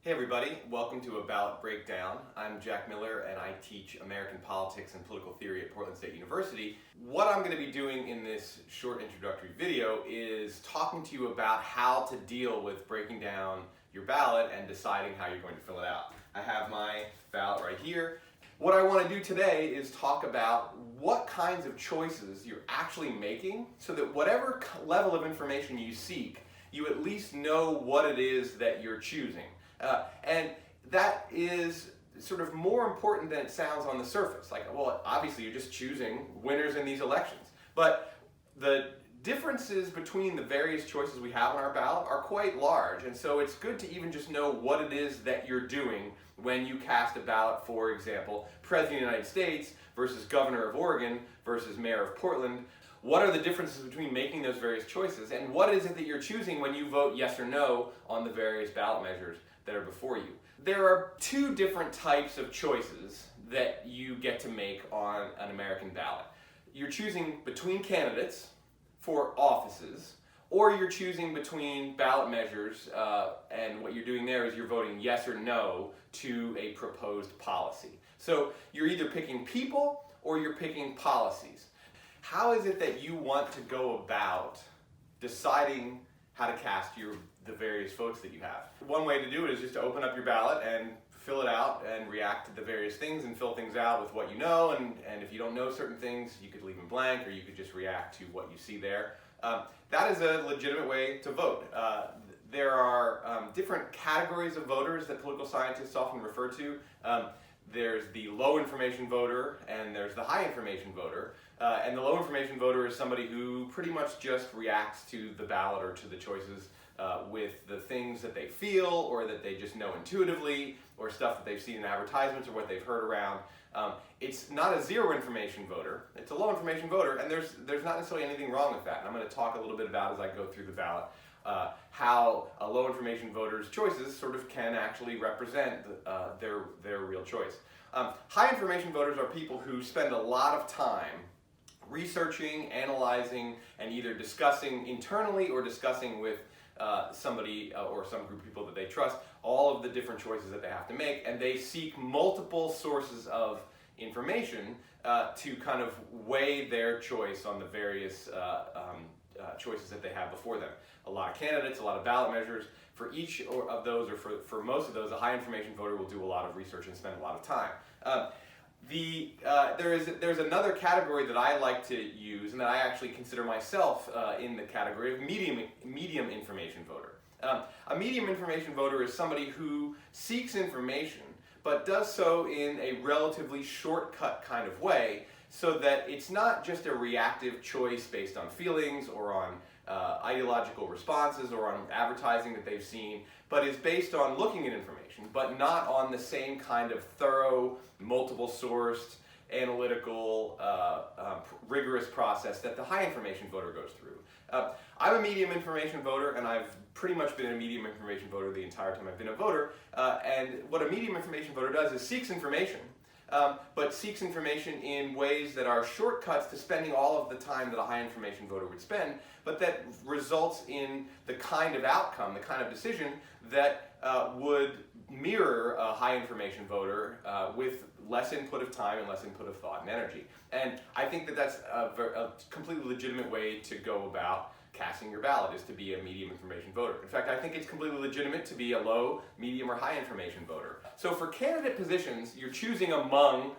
Hey everybody, welcome to a Ballot Breakdown. I'm Jack Miller and I teach American politics and political theory at Portland State University. What I'm going to be doing in this short introductory video is talking to you about how to deal with breaking down your ballot and deciding how you're going to fill it out. I have my ballot right here. What I want to do today is talk about what kinds of choices you're actually making so that whatever level of information you seek, you at least know what it is that you're choosing. And that is sort of more important than it sounds on the surface. Like, well, obviously you're just choosing winners in these elections. But the differences between the various choices we have on our ballot are quite large. And so it's good to even just know what it is that you're doing when you cast a ballot, for example, President of the United States versus Governor of Oregon versus Mayor of Portland. What are the differences between making those various choices? And what is it that you're choosing when you vote yes or no on the various ballot measures that are before you? There are two different types of choices that you get to make on an American ballot. You're choosing between candidates for offices, or you're choosing between ballot measures, and what you're doing there is you're voting yes or no to a proposed policy. So you're either picking people or you're picking policies. How is it that you want to go about deciding how to cast the various votes that you have? One way to do it is just to open up your ballot and fill it out and react to the various things and fill things out with what you know, and if you don't know certain things, you could leave them blank or you could just react to what you see there. That is a legitimate way to vote. There are different categories of voters that political scientists often refer to. There's the low information voter and there's the high information voter. And the low information voter is somebody who pretty much just reacts to the ballot or to the choices with the things that they feel or that they just know intuitively or stuff that they've seen in advertisements or what they've heard around. It's not a zero information voter, it's a low information voter, and there's not necessarily anything wrong with that. And I'm going to talk a little bit about as I go through the ballot how a low information voter's choices sort of can actually represent their real choice. High information voters are people who spend a lot of time researching, analyzing, and either discussing internally or discussing with somebody or some group of people that they trust all of the different choices that they have to make, and they seek multiple sources of information to kind of weigh their choice on the various choices that they have before them. A lot of candidates, a lot of ballot measures. For each of those, or for most of those, a high information voter will do a lot of research and spend a lot of time. There's another category that I like to use, and that I actually consider myself in the category of medium information voter. A medium information voter is somebody who seeks information, but does so in a relatively shortcut kind of way, so that it's not just a reactive choice based on feelings or on ideological responses or on advertising that they've seen, but is based on looking at information, but not on the same kind of thorough, multiple-sourced, analytical, rigorous process that the high information voter goes through. I'm a medium information voter, and I've pretty much been a medium information voter the entire time I've been a voter, and what a medium information voter does is seeks information, but seeks information in ways that are shortcuts to spending all of the time that a high information voter would spend, but that results in the kind of outcome, the kind of decision that would mirror a high information voter with less input of time and less input of thought and energy. And I think that that's a completely legitimate way to go about casting your ballot, is to be a medium information voter. In fact, I think it's completely legitimate to be a low, medium, or high information voter. So for candidate positions, you're choosing among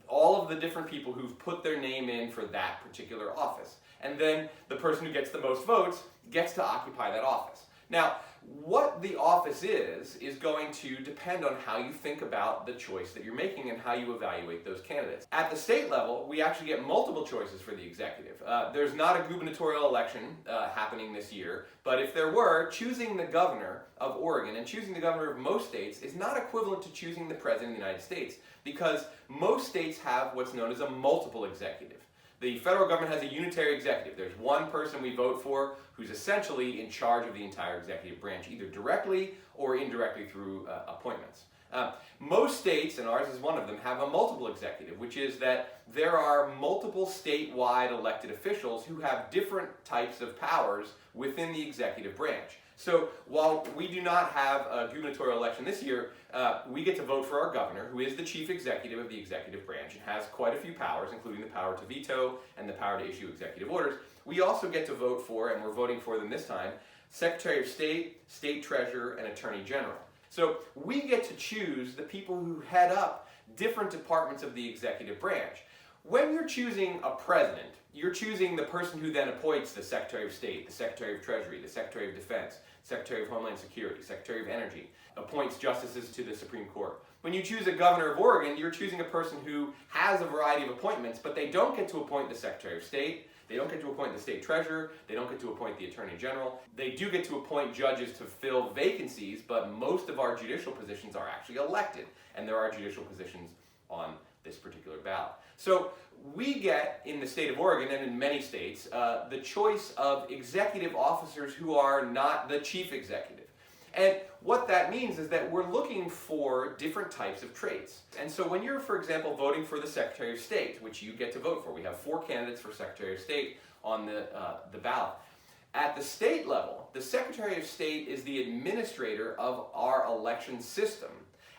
all of the different people who've put their name in for that particular office. And then the person who gets the most votes gets to occupy that office. Now, what the office is going to depend on how you think about the choice that you're making and how you evaluate those candidates. At the state level, we actually get multiple choices for the executive. There's not a gubernatorial election happening this year, but if there were, choosing the governor of Oregon and choosing the governor of most states is not equivalent to choosing the president of the United States, because most states have what's known as a multiple executive. The federal government has a unitary executive. There's one person we vote for who's essentially in charge of the entire executive branch, either directly or indirectly through appointments. Most states, and ours is one of them, have a multiple executive, which is that there are multiple statewide elected officials who have different types of powers within the executive branch. So while we do not have a gubernatorial election this year, we get to vote for our governor, who is the chief executive of the executive branch and has quite a few powers, including the power to veto and the power to issue executive orders. We also get to vote for, and we're voting for them this time, Secretary of State, State Treasurer, and Attorney General. So we get to choose the people who head up different departments of the executive branch. When you're choosing a president, you're choosing the person who then appoints the Secretary of State, the Secretary of Treasury, the Secretary of Defense, Secretary of Homeland Security, Secretary of Energy, appoints justices to the Supreme Court. When you choose a governor of Oregon, you're choosing a person who has a variety of appointments, but they don't get to appoint the Secretary of State, they don't get to appoint the State Treasurer, they don't get to appoint the Attorney General. They do get to appoint judges to fill vacancies, but most of our judicial positions are actually elected, and there are judicial positions on this particular ballot. So we get, in the state of Oregon and in many states, the choice of executive officers who are not the chief executive. And what that means is that we're looking for different types of traits. And so when you're, for example, voting for the Secretary of State, which you get to vote for, we have 4 candidates for Secretary of State on the ballot. At the state level, the Secretary of State is the administrator of our election system,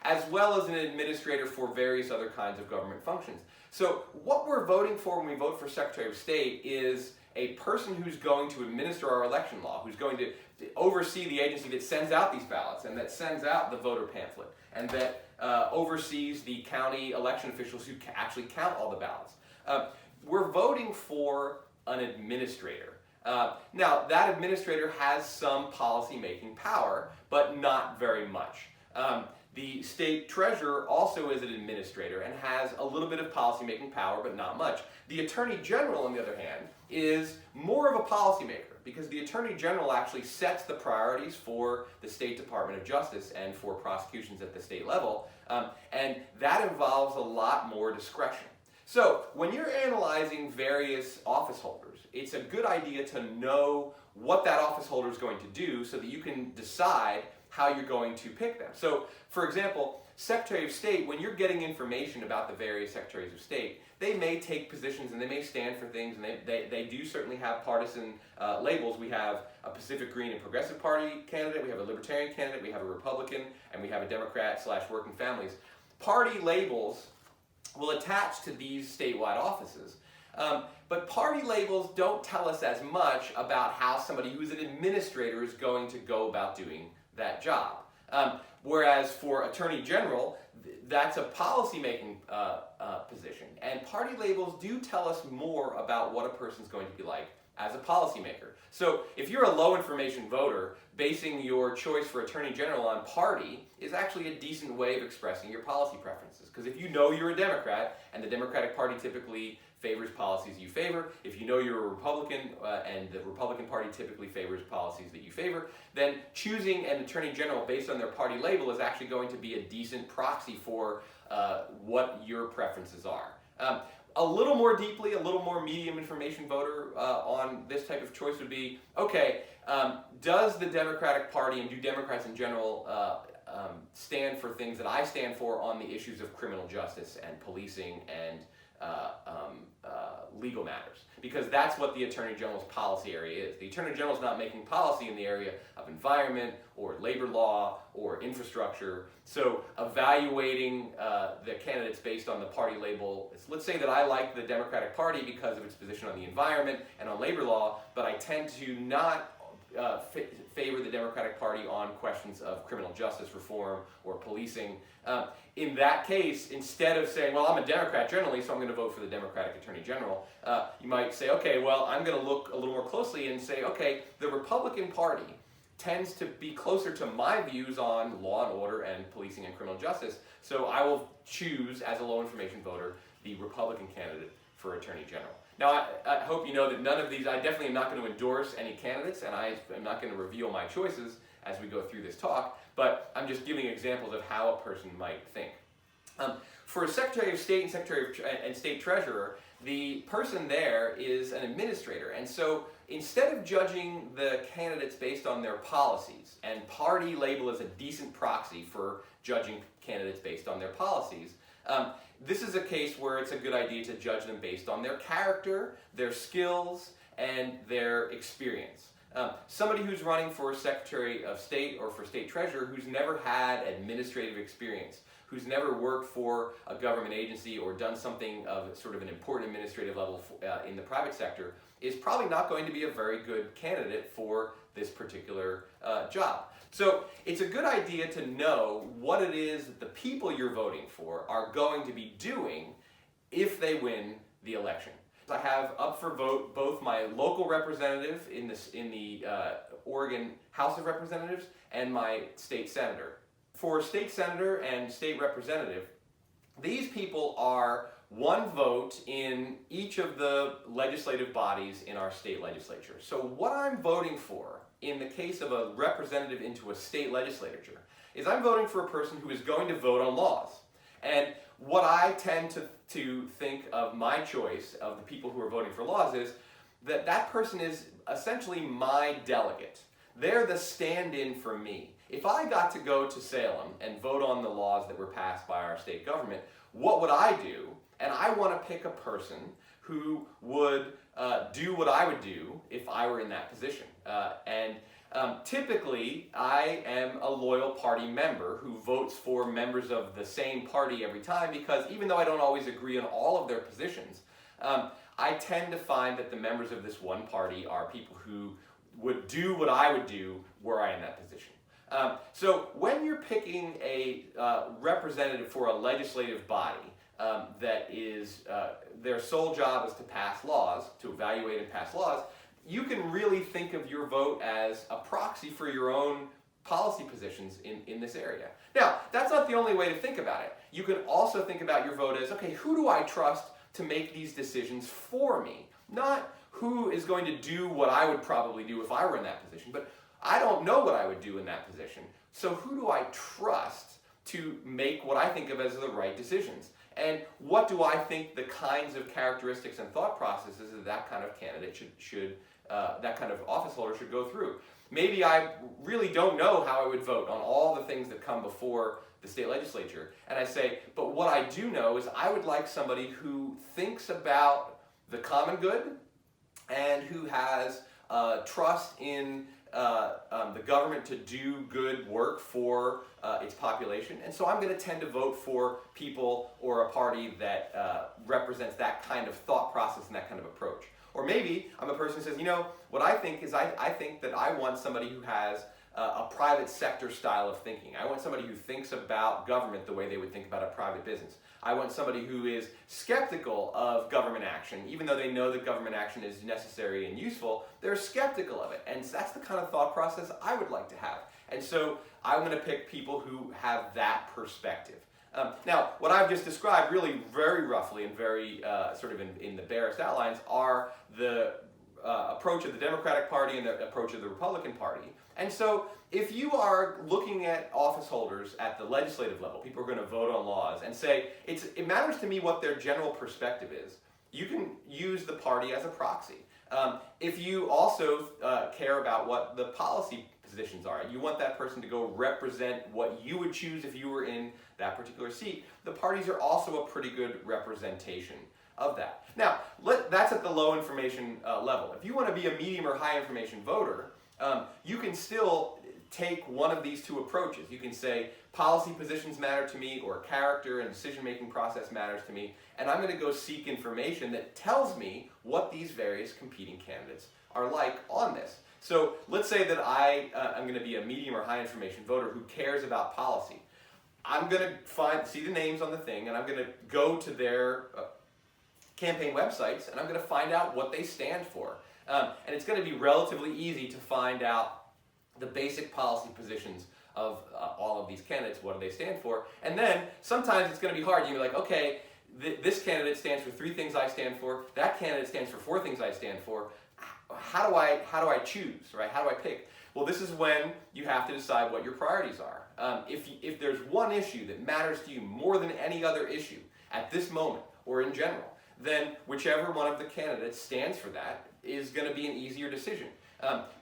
as well as an administrator for various other kinds of government functions. So what we're voting for when we vote for Secretary of State is a person who's going to administer our election law, who's going to oversee the agency that sends out these ballots and that sends out the voter pamphlet and that oversees the county election officials who actually count all the ballots. We're voting for an administrator. Now, that administrator has some policy-making power, but not very much. The state treasurer also is an administrator and has a little bit of policy-making power, but not much. The attorney general, on the other hand, is more of a policymaker because the attorney general actually sets the priorities for the State Department of Justice and for prosecutions at the state level, and that involves a lot more discretion. So when you're analyzing various office holders, it's a good idea to know what that office holder is going to do so that you can decide how you're going to pick them. So, for example, Secretary of State, when you're getting information about the various Secretaries of State, they may take positions and they may stand for things, and they do certainly have partisan labels. We have a Pacific Green and Progressive Party candidate, we have a Libertarian candidate, we have a Republican, and we have a Democrat/Working Families. Party labels will attach to these statewide offices. But party labels don't tell us as much about how somebody who's an administrator is going to go about doing that job. Whereas for Attorney General, that's a policy-making position. And party labels do tell us more about what a person's going to be like as a policymaker. So if you're a low-information voter, basing your choice for Attorney General on party is actually a decent way of expressing your policy preferences. Because if you know you're a Democrat, and the Democratic Party typically favors policies you favor, if you know you're a Republican and the Republican Party typically favors policies that you favor, then choosing an Attorney General based on their party label is actually going to be a decent proxy for what your preferences are. A little more deeply, a little more medium information voter on this type of choice would be, okay, does the Democratic Party and do Democrats in general stand for things that I stand for on the issues of criminal justice and policing and legal matters? Because that's what the Attorney General's policy area is. The Attorney General is not making policy in the area of environment or labor law or infrastructure. So evaluating the candidates based on the party label, let's say that I like the Democratic Party because of its position on the environment and on labor law, but I tend to not favor the Democratic Party on questions of criminal justice reform or policing. In that case, instead of saying, well, I'm a Democrat generally, so I'm going to vote for the Democratic Attorney General, you might say, okay, well, I'm going to look a little more closely and say, okay, the Republican Party tends to be closer to my views on law and order and policing and criminal justice, so I will choose, as a low-information voter, the Republican candidate for Attorney General. Now, I hope you know that none of these, I definitely am not going to endorse any candidates, and I am not going to reveal my choices as we go through this talk, but I'm just giving examples of how a person might think. For a Secretary of State and Secretary and State Treasurer, the person there is an administrator, and so instead of judging the candidates based on their policies, and party label is a decent proxy for judging candidates based on their policies, this is a case where it's a good idea to judge them based on their character, their skills, and their experience. Somebody who's running for Secretary of State or for State Treasurer who's never had administrative experience, who's never worked for a government agency or done something of sort of an important administrative level in the private sector, is probably not going to be a very good candidate for this particular job. So it's a good idea to know what it is that the people you're voting for are going to be doing if they win the election. I have up for vote both my local representative in the Oregon House of Representatives and my state senator. For state senator and state representative, these people are one vote in each of the legislative bodies in our state legislature. So what I'm voting for in the case of a representative into a state legislature is I'm voting for a person who is going to vote on laws. And what I tend to think of my choice of the people who are voting for laws is that that person is essentially my delegate. They're the stand-in for me. If I got to go to Salem and vote on the laws that were passed by our state government, what would I do? And I want to pick a person who would do what I would do if I were in that position. Typically, I am a loyal party member who votes for members of the same party every time, because even though I don't always agree on all of their positions, I tend to find that the members of this one party are people who would do what I would do were I in that position. So when you're picking a representative for a legislative body that is, their sole job is to pass laws, to evaluate and pass laws, you can really think of your vote as a proxy for your own policy positions in this area. Now, that's not the only way to think about it. You can also think about your vote as, okay, who do I trust to make these decisions for me? Not who is going to do what I would probably do if I were in that position, but I don't know what I would do in that position. So who do I trust to make what I think of as the right decisions? And what do I think the kinds of characteristics and thought processes that kind of candidate should that kind of office holder should go through? Maybe I really don't know how I would vote on all the things that come before the state legislature. And I say, but what I do know is I would like somebody who thinks about the common good and who has trust in the government to do good work for its population. And so I'm going to tend to vote for people or a party that represents that kind of thought process and that kind of approach. Or maybe I'm a person who says, you know, what I think is I think that I want somebody who has a private sector style of thinking. I want somebody who thinks about government the way they would think about a private business. I want somebody who is skeptical of government action. Even though they know that government action is necessary and useful, they're skeptical of it. And that's the kind of thought process I would like to have. And so I'm going to pick people who have that perspective. Now, what I've just described really very roughly and very sort of in the barest outlines are the approach of the Democratic Party and the approach of the Republican Party. And so if you are looking at office holders at the legislative level, people are going to vote on laws, and say, it matters to me what their general perspective is, you can use the party as a proxy. If you also care about what the policy positions are, you want that person to go represent what you would choose if you were in that particular seat, the parties are also a pretty good representation of that. Now, that's at the low information level. If you want to be a medium or high information voter, you can still take one of these two approaches. You can say, policy positions matter to me, or character and decision-making process matters to me, and I'm going to go seek information that tells me what these various competing candidates are like on this. So let's say that I'm going to be a medium or high information voter who cares about policy. I'm going to see the names on the thing, and I'm going to go to their campaign websites, and I'm going to find out what they stand for. And it's going to be relatively easy to find out the basic policy positions of all of these candidates. What do they stand for? And then sometimes it's going to be hard. You're like, okay, this candidate stands for 3 things I stand for. That candidate stands for 4 things I stand for. How do I choose, right? How do I pick? Well, this is when you have to decide what your priorities are. If there's one issue that matters to you more than any other issue at this moment or in general, then whichever one of the candidates stands for that is going to be an easier decision.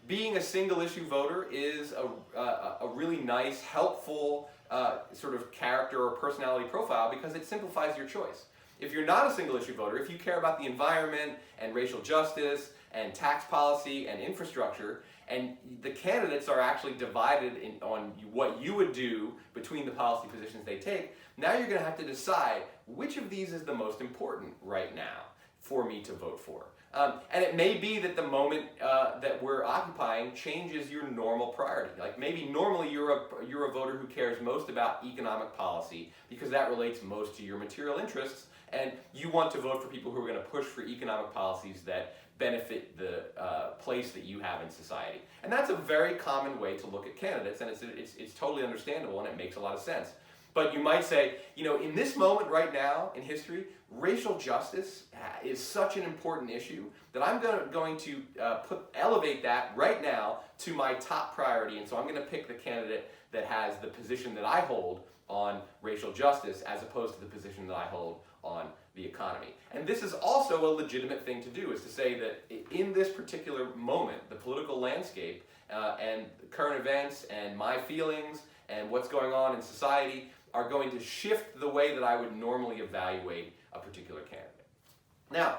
Being a single issue voter is a really nice, helpful sort of character or personality profile because it simplifies your choice. If you're not a single issue voter, if you care about the environment and racial justice and tax policy and infrastructure, and the candidates are actually divided on what you would do between the policy positions they take. Now you're going to have to decide which of these is the most important right now for me to vote for. And it may be that the moment that we're occupying changes your normal priority. Like maybe normally you're a voter who cares most about economic policy because that relates most to your material interests, and you want to vote for people who are going to push for economic policies that benefit the place that you have in society. And that's a very common way to look at candidates, and it's totally understandable and it makes a lot of sense. But you might say, you know, in this moment right now in history, racial justice is such an important issue that I'm going to elevate that right now to my top priority. And so I'm going to pick the candidate that has the position that I hold on racial justice as opposed to the position that I hold on the economy. And this is also a legitimate thing to do, is to say that in this particular moment, the political landscape and current events and my feelings and what's going on in society are going to shift the way that I would normally evaluate a particular candidate. Now,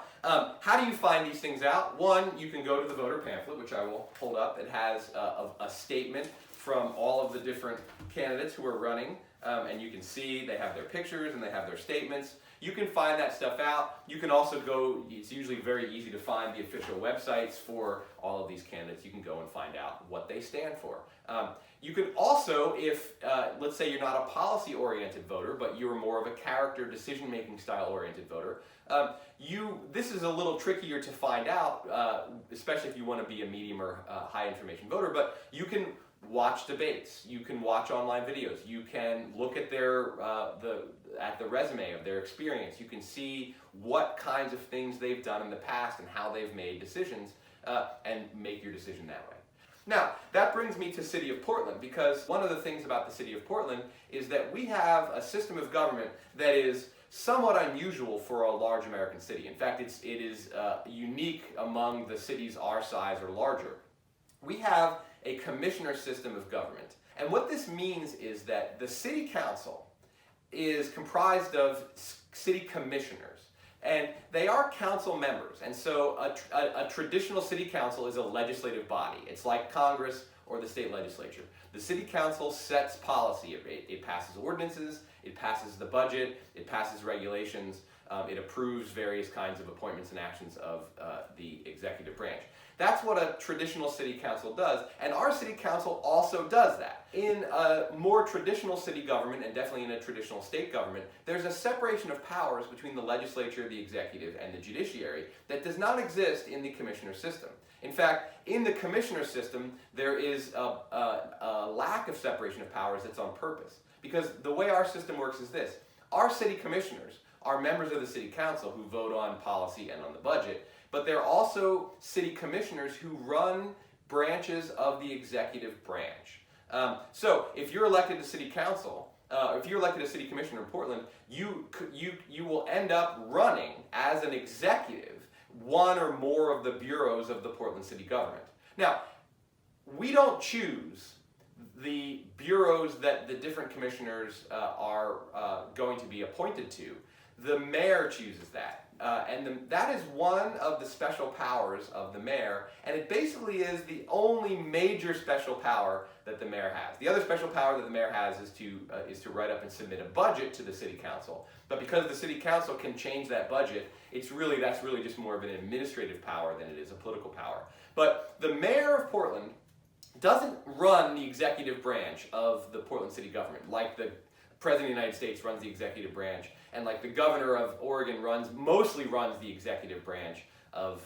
how do you find these things out? One, you can go to the voter pamphlet, which I will hold up. It has a statement from all of the different candidates who are running, and you can see they have their pictures and they have their statements. You can find that stuff out. You can also go, it's usually very easy to find the official websites for all of these candidates. You can go and find out what they stand for. You can also, if let's say you're not a policy-oriented voter, but you're more of a character, decision-making style-oriented voter, this is a little trickier to find out, especially if you want to be a medium or high-information voter, but you can watch debates, you can watch online videos, you can look at the resume of their experience, you can see what kinds of things they've done in the past and how they've made decisions, and make your decision that way. Now, that brings me to City of Portland, because one of the things about the City of Portland is that we have a system of government that is somewhat unusual for a large American city. In fact, it is unique among the cities our size or larger. We have a commissioner system of government. And what this means is that the city council is comprised of city commissioners. And they are council members. And so a traditional city council is a legislative body. It's like Congress or the state legislature. The city council sets policy. It passes ordinances, it passes the budget, it passes regulations, it approves various kinds of appointments and actions of the executive branch. That's what a traditional city council does, and our city council also does that. In a more traditional city government, and definitely in a traditional state government, there's a separation of powers between the legislature, the executive, and the judiciary that does not exist in the commissioner system. In fact, in the commissioner system, there is a lack of separation of powers that's on purpose. Because the way our system works is this: our city commissioners are members of the city council who vote on policy and on the budget, but they're also city commissioners who run branches of the executive branch. So if you're elected to city council, if you're elected a city commissioner in Portland, you will end up running as an executive one or more of the bureaus of the Portland city government. Now, we don't choose the bureaus that the different commissioners are going to be appointed to. The mayor chooses that. That is one of the special powers of the mayor, and it basically is the only major special power that the mayor has. The other special power that the mayor has is to write up and submit a budget to the city council. But because the city council can change that budget, that's really just more of an administrative power than it is a political power. But the mayor of Portland doesn't run the executive branch of the Portland city government like the President of the United States runs the executive branch, and like the governor of Oregon mostly runs the executive branch of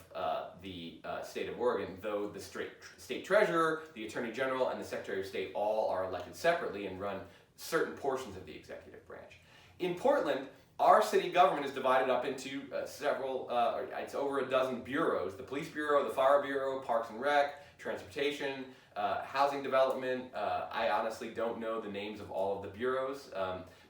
the state of Oregon, though the state treasurer, the attorney general, and the secretary of state all are elected separately and run certain portions of the executive branch. In Portland, our city government is divided up into it's over a dozen bureaus: the police bureau, the fire bureau, parks and rec, transportation, housing development. I honestly don't know the names of all of the bureaus,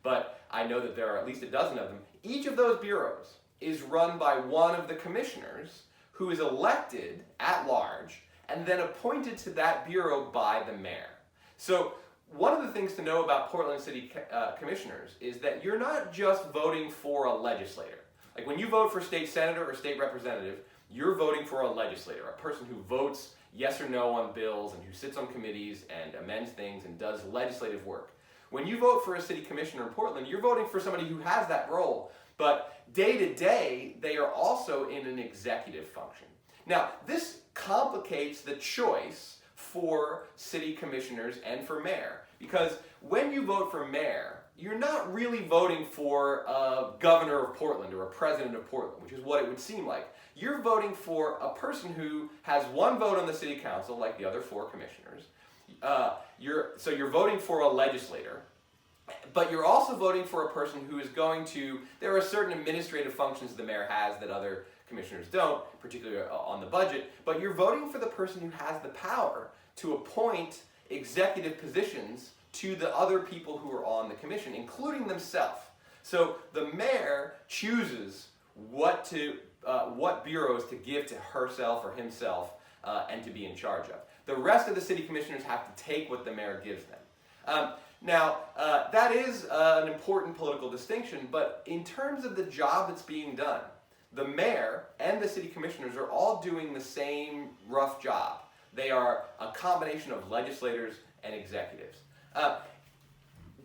but I know that there are at least a dozen of them. Each of those bureaus is run by one of the commissioners who is elected at large and then appointed to that bureau by the mayor. So one of the things to know about Portland City commissioners is that you're not just voting for a legislator. Like when you vote for state senator or state representative, you're voting for a legislator, a person who votes yes or no on bills and who sits on committees and amends things and does legislative work. When you vote for a city commissioner in Portland, you're voting for somebody who has that role, but day to day, they are also in an executive function. Now, this complicates the choice for city commissioners and for mayor, because when you vote for mayor, you're not really voting for a governor of Portland or a president of Portland, which is what it would seem like. You're voting for a person who has one vote on the city council, like the other 4 commissioners. So you're voting for a legislator, but you're also voting for a person who is going to, there are certain administrative functions the mayor has that other commissioners don't, particularly on the budget, but you're voting for the person who has the power to appoint executive positions to the other people who are on the commission, including themselves. So the mayor chooses what bureaus to give to herself or himself and to be in charge of. The rest of the city commissioners have to take what the mayor gives them. Now, that is an important political distinction, but in terms of the job that's being done, the mayor and the city commissioners are all doing the same rough job. They are a combination of legislators and executives.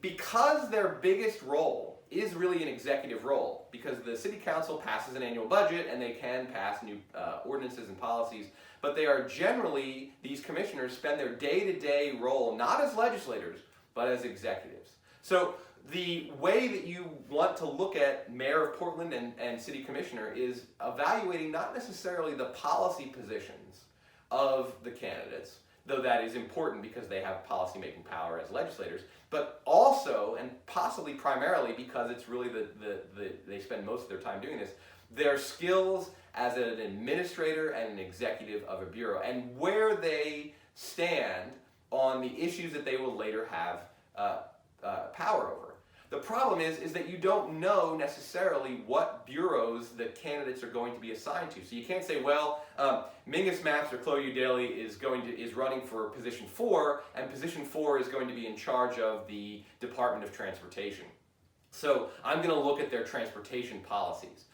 Because their biggest role is really an executive role, because the city council passes an annual budget and they can pass new ordinances and policies, but they are generally, these commissioners spend their day-to-day role not as legislators, but as executives. So the way that you want to look at mayor of Portland and city commissioner is evaluating not necessarily the policy positions of the candidates, though that is important because they have policy-making power as legislators, but also, and possibly primarily because it's really they spend most of their time doing this, their skills as an administrator and an executive of a bureau, and where they stand on the issues that they will later have power over. The problem is that you don't know necessarily what bureaus the candidates are going to be assigned to. So you can't say, well, Mingus Maps or Chloe Daly is running for position 4, and position 4 is going to be in charge of the Department of Transportation. So I'm going to look at their transportation policies.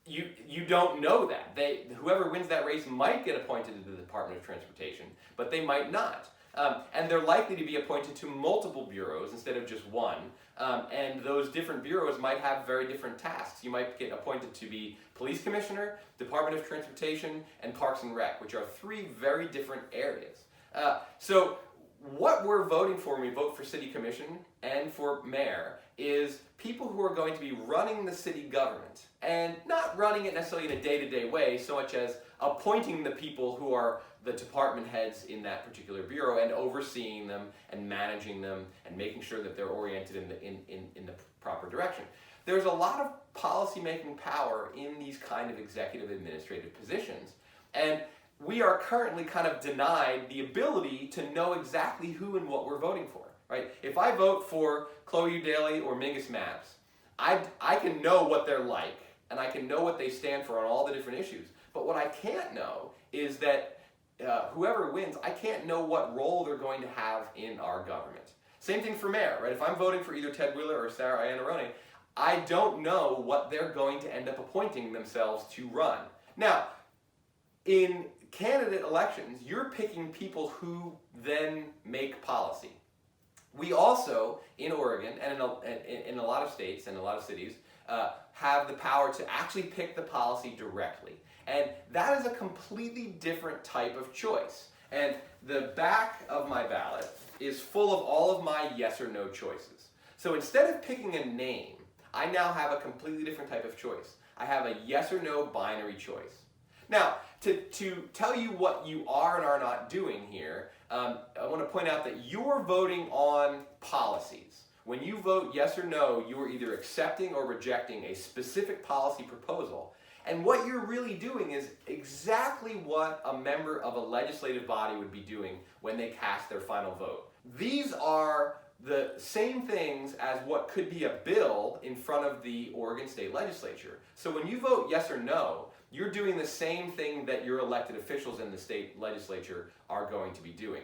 You don't know that. Whoever wins that race might get appointed to the Department of Transportation, but they might not. And they're likely to be appointed to multiple bureaus instead of just one. And those different bureaus might have very different tasks. You might get appointed to be police commissioner, Department of Transportation, and Parks and Rec, which are 3 very different areas. So what we're voting for when we vote for city commission and for mayor is people who are going to be running the city government, and not running it necessarily in a day-to-day way so much as appointing the people who are the department heads in that particular bureau and overseeing them and managing them and making sure that they're oriented in the proper direction. There's a lot of policy-making power in these kind of executive administrative positions, and we are currently kind of denied the ability to know exactly who and what we're voting for, right? If I vote for Chloe Daly or Mingus Maps, I can know what they're like, and I can know what they stand for on all the different issues. But what I can't know is that whoever wins, I can't know what role they're going to have in our government. Same thing for mayor, right? If I'm voting for either Ted Wheeler or Sarah Iannarone, I don't know what they're going to end up appointing themselves to run. Now, in candidate elections, you're picking people who then make policy. We also, in Oregon and in a lot of states and a lot of cities, have the power to actually pick the policy directly. And that is a completely different type of choice. And the back of my ballot is full of all of my yes or no choices. So instead of picking a name, I now have a completely different type of choice. I have a yes or no binary choice. Now, to tell you what you are and are not doing here, I want to point out that you're voting on policies. When you vote yes or no, you are either accepting or rejecting a specific policy proposal. And what you're really doing is exactly what a member of a legislative body would be doing when they cast their final vote. These are the same things as what could be a bill in front of the Oregon State Legislature. So when you vote yes or no, you're doing the same thing that your elected officials in the state legislature are going to be doing.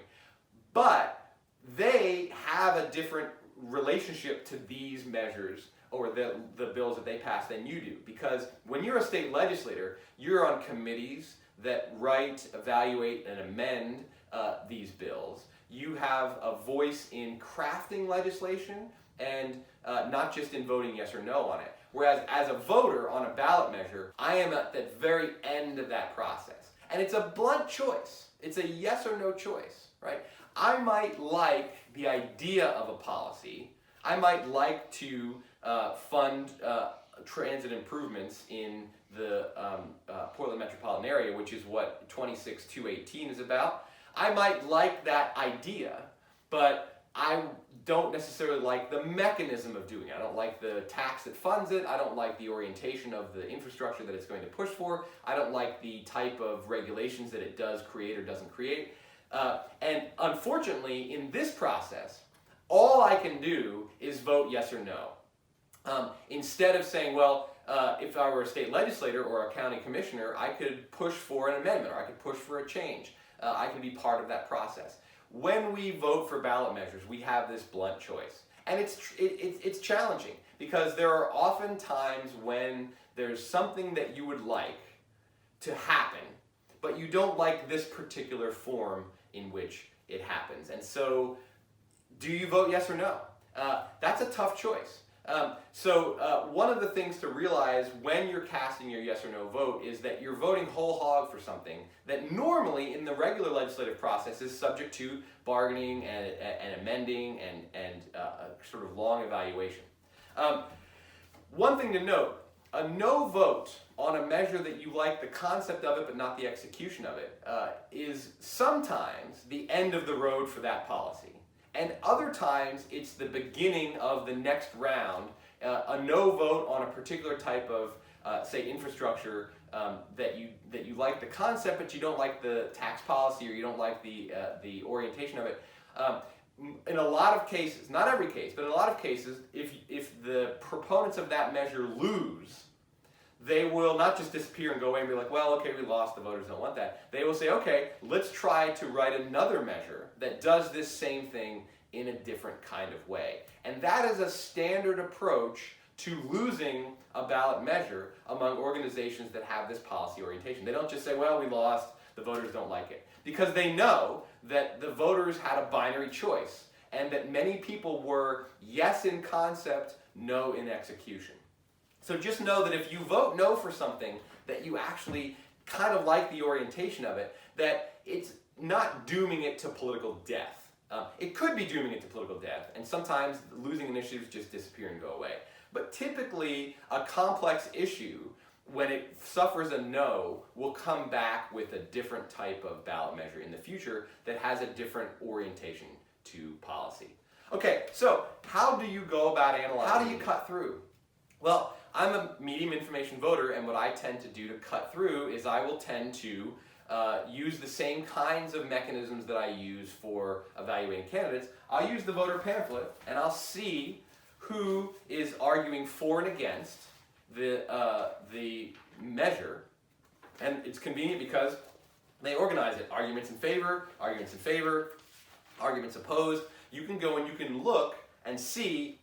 But they have a different relationship to these measures or the bills that they pass than you do. Because when you're a state legislator, you're on committees that write, evaluate, and amend these bills. You have a voice in crafting legislation and not just in voting yes or no on it. Whereas as a voter on a ballot measure, I am at the very end of that process. And it's a blunt choice. It's a yes or no choice, right? I might like the idea of a policy. I might like to fund transit improvements in the Portland metropolitan area, which is what 26218 is about. I might like that idea, but I don't necessarily like the mechanism of doing it. I don't like the tax that funds it. I don't like the orientation of the infrastructure that it's going to push for. I don't like the type of regulations that it does create or doesn't create. And unfortunately, in this process, all I can do is vote yes or no. Instead of saying, well, if I were a state legislator or a county commissioner, I could push for an amendment or I could push for a change. I can be part of that process. When we vote for ballot measures, we have this blunt choice. And it's challenging because there are often times when there's something that you would like to happen, but you don't like this particular form in which it happens. And so, do you vote yes or no? That's a tough choice. One of the things to realize when you're casting your yes or no vote is that you're voting whole hog for something that normally in the regular legislative process is subject to bargaining and amending and a sort of long evaluation. One thing to note, a no vote on a measure that you like the concept of it but not the execution of it is sometimes the end of the road for that policy. And other times, it's the beginning of the next round. A no vote on a particular type of, say, infrastructure that you like the concept, but you don't like the tax policy or you don't like the orientation of it. In a lot of cases, not every case, but in a lot of cases, if the proponents of that measure lose, they will not just disappear and go away and be like, well, okay, we lost, the voters don't want that. They will say, okay, let's try to write another measure that does this same thing in a different kind of way. And that is a standard approach to losing a ballot measure among organizations that have this policy orientation. They don't just say, well, we lost, the voters don't like it. Because they know that the voters had a binary choice and that many people were yes in concept, no in execution. So just know that if you vote no for something that you actually kind of like the orientation of it, that it's not dooming it to political death. It could be dooming it to political death, and sometimes losing initiatives just disappear and go away. But typically, a complex issue, when it suffers a no, will come back with a different type of ballot measure in the future that has a different orientation to policy. Okay, so how do you go about analyzing? How do you cut through? Well, I'm a medium information voter, and what I tend to do to cut through is I will tend to use the same kinds of mechanisms that I use for evaluating candidates. I'll use the voter pamphlet, and I'll see who is arguing for and against the measure, and it's convenient because they organize it. Arguments in favor, arguments in favor, arguments opposed. You can go and you can look and see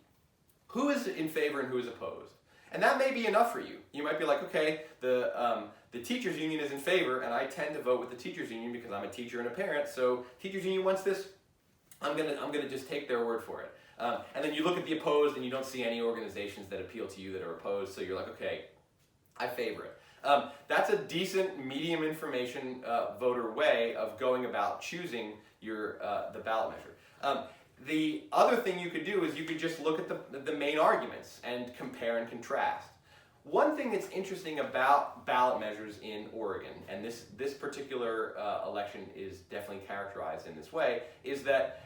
who is in favor and who is opposed. And that may be enough for you. You might be like, okay, the teachers union is in favor, and I tend to vote with the teachers union because I'm a teacher and a parent, so teachers union wants this, I'm gonna just take their word for it. And then you look at the opposed and you don't see any organizations that appeal to you that are opposed, so you're like, okay, I favor it. That's a decent medium information voter way of going about choosing the ballot measure. The other thing you could do is you could just look at the main arguments and compare and contrast. One thing that's interesting about ballot measures in Oregon, and this particular election is definitely characterized in this way, is that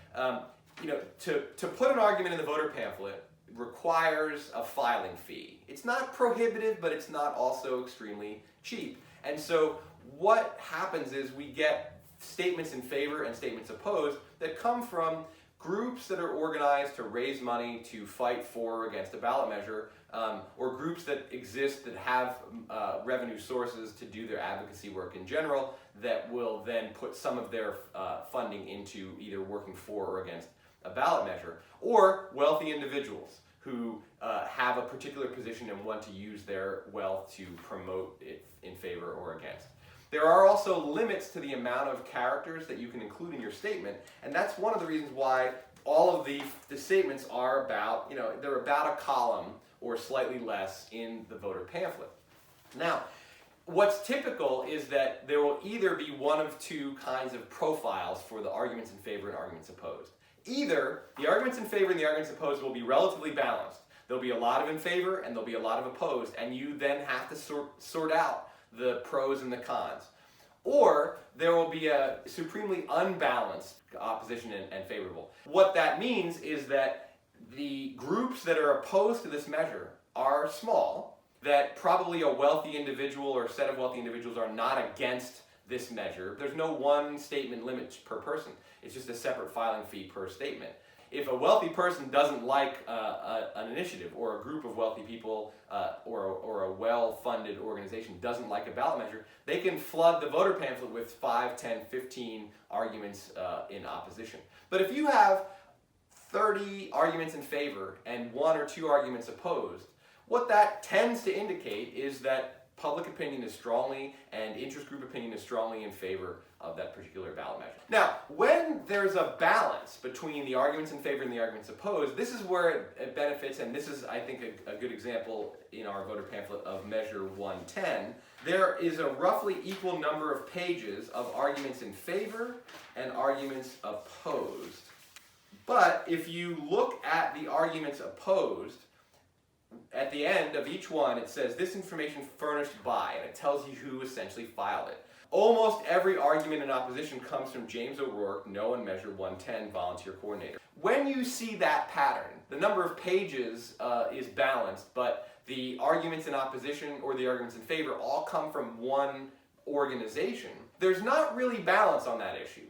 to put an argument in the voter pamphlet requires a filing fee. It's not prohibitive, but it's not also extremely cheap. And so what happens is we get statements in favor and statements opposed that come from groups that are organized to raise money to fight for or against a ballot measure, or groups that exist that have revenue sources to do their advocacy work in general that will then put some of their funding into either working for or against a ballot measure, or wealthy individuals who have a particular position and want to use their wealth to promote it in favor or against. There are also limits to the amount of characters that you can include in your statement, and that's one of the reasons why all of the statements are about, they're about a column or slightly less in the voter pamphlet. Now, what's typical is that there will either be one of two kinds of profiles for the arguments in favor and arguments opposed. Either the arguments in favor and the arguments opposed will be relatively balanced. There'll be a lot of in favor and there'll be a lot of opposed, and you then have to sort out the pros and the cons. Or there will be a supremely unbalanced opposition and favorable. What that means is that the groups that are opposed to this measure are small, that probably a wealthy individual or a set of wealthy individuals are not against this measure. There's no one statement limit per person. It's just a separate filing fee per statement. If a wealthy person doesn't like an initiative, or a group of wealthy people, or a well-funded organization doesn't like a ballot measure, they can flood the voter pamphlet with 5, 10, 15 arguments in opposition. But if you have 30 arguments in favor and 1 or 2 arguments opposed, what that tends to indicate is that public opinion is strongly and interest group opinion is strongly in favor of that particular ballot measure. Now, when there's a balance between the arguments in favor and the arguments opposed, this is where it benefits, and this is, I think, a good example in our voter pamphlet of Measure 110. There is a roughly equal number of pages of arguments in favor and arguments opposed. But if you look at the arguments opposed, at the end of each one, it says, "This information furnished by," and it tells you who essentially filed it. Almost every argument in opposition comes from James O'Rourke, No on Measure 110, volunteer coordinator. When you see that pattern, the number of pages is balanced, but the arguments in opposition or the arguments in favor all come from one organization. There's not really balance on that issue,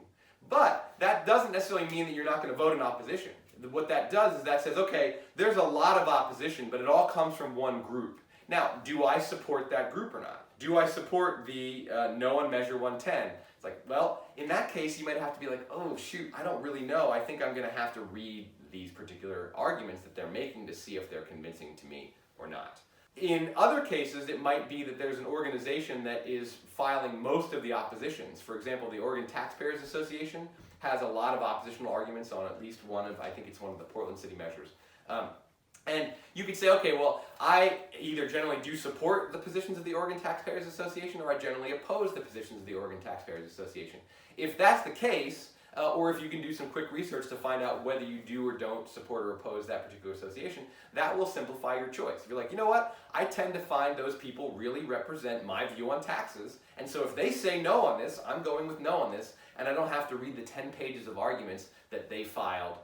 but that doesn't necessarily mean that you're not going to vote in opposition. What that does is that says, okay, there's a lot of opposition, but it all comes from one group. Now, do I support that group or not? Do I support the No on Measure 110? It's like, well, in that case, you might have to be like, oh, shoot, I don't really know. I think I'm going to have to read these particular arguments that they're making to see if they're convincing to me or not. In other cases, it might be that there's an organization that is filing most of the oppositions. For example, the Oregon Taxpayers Association has a lot of oppositional arguments on at least one of, I think it's one of the Portland City measures. And you could say, okay, well, I either generally do support the positions of the Oregon Taxpayers Association, or I generally oppose the positions of the Oregon Taxpayers Association. If that's the case, or if you can do some quick research to find out whether you do or don't support or oppose that particular association, that will simplify your choice. If you're like, you know what, I tend to find those people really represent my view on taxes, and so if they say no on this, I'm going with no on this, and I don't have to read the 10 pages of arguments that they filed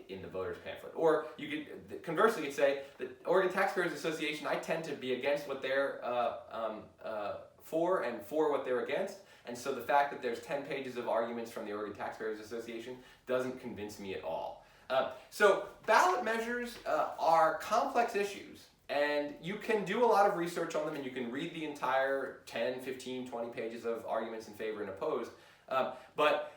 in the voters pamphlet. Or you could, conversely, you'd say, the Oregon Taxpayers Association, I tend to be against what they're for and for what they're against, and so the fact that there's 10 pages of arguments from the Oregon Taxpayers Association doesn't convince me at all. So ballot measures are complex issues, and you can do a lot of research on them, and you can read the entire 10, 15, 20 pages of arguments in favor and opposed, but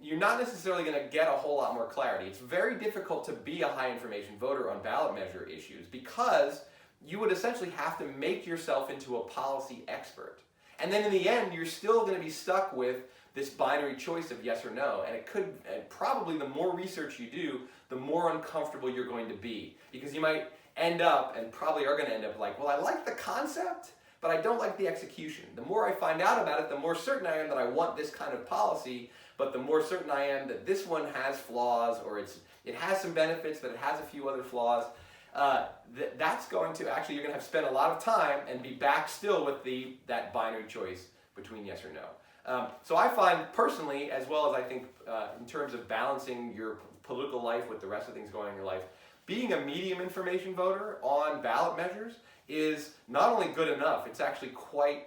you're not necessarily going to get a whole lot more clarity. It's very difficult to be a high information voter on ballot measure issues because you would essentially have to make yourself into a policy expert. And then in the end, you're still going to be stuck with this binary choice of yes or no. And probably the more research you do, the more uncomfortable you're going to be. Because you might end up, and probably are going to end up like, well, I like the concept, but I don't like the execution. The more I find out about it, the more certain I am that I want this kind of policy, but the more certain I am that this one has flaws, or it has some benefits, but it has a few other flaws. That's going to, actually, you're going to have to spend a lot of time and be back still with that binary choice between yes or no. So I find personally, as well as I think in terms of balancing your political life with the rest of things going on in your life, being a medium information voter on ballot measures is not only good enough, it's actually quite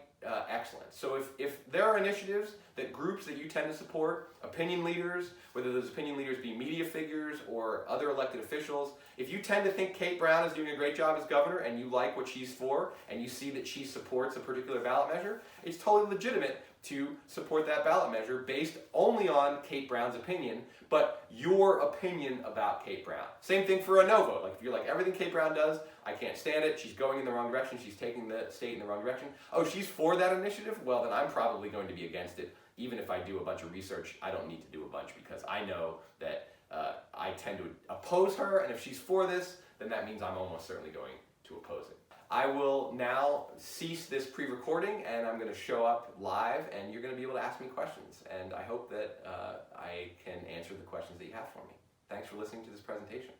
excellent. So if there are initiatives that groups that you tend to support, opinion leaders, whether those opinion leaders be media figures or other elected officials, if you tend to think Kate Brown is doing a great job as governor and you like what she's for and you see that she supports a particular ballot measure, it's totally legitimate to support that ballot measure based only on Kate Brown's opinion, but your opinion about Kate Brown. Same thing for a no vote. Like if you're like, everything Kate Brown does, I can't stand it, she's going in the wrong direction, she's taking the state in the wrong direction. Oh, she's for that initiative? Well, then I'm probably going to be against it. Even if I do a bunch of research, I don't need to do a bunch because I know that I tend to oppose her, and if she's for this, then that means I'm almost certainly going to oppose it. I will now cease this pre-recording and I'm going to show up live and you're going to be able to ask me questions, and I hope that I can answer the questions that you have for me. Thanks for listening to this presentation.